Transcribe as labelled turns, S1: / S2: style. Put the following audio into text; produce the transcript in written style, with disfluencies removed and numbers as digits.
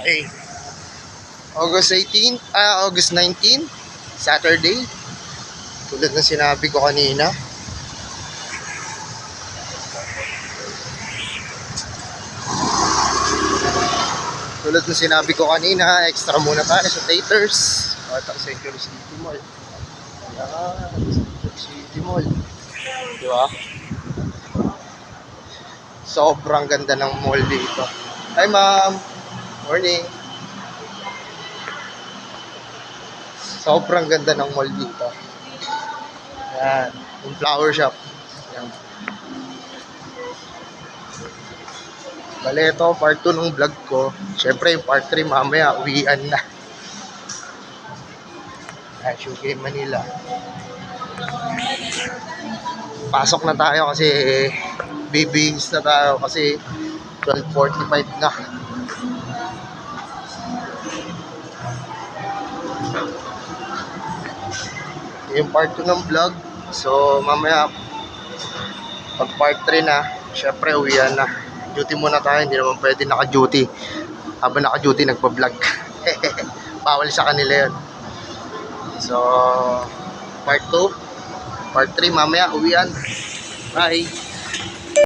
S1: Okay. August 19, Saturday. Tulad ng sinabi ko kanina. Extra muna tayo sa Taters. At ang Century City Mall. Ayan, Century City Mall. Diba? Sobrang ganda ng mall dito. Hi ma'am. Morning. Sobrang ganda ng mall dito. Ayan. Yung flower shop. Ayan. Bale, ito part 2 ng vlog ko. Siyempre yung part 3 mamaya uwian na. Sugar Manila. Pasok na tayo kasi bibings na tayo kasi 12:45 na. Yung part 2 ng vlog. So mamaya pag part 3 na, syempre uwian na. Duty muna tayo, hindi naman pwede naka-duty. Habang naka-duty nagpa-vlog. Bawal sa kanila yun. So part 2, part 3 mamaya uwian. Bye.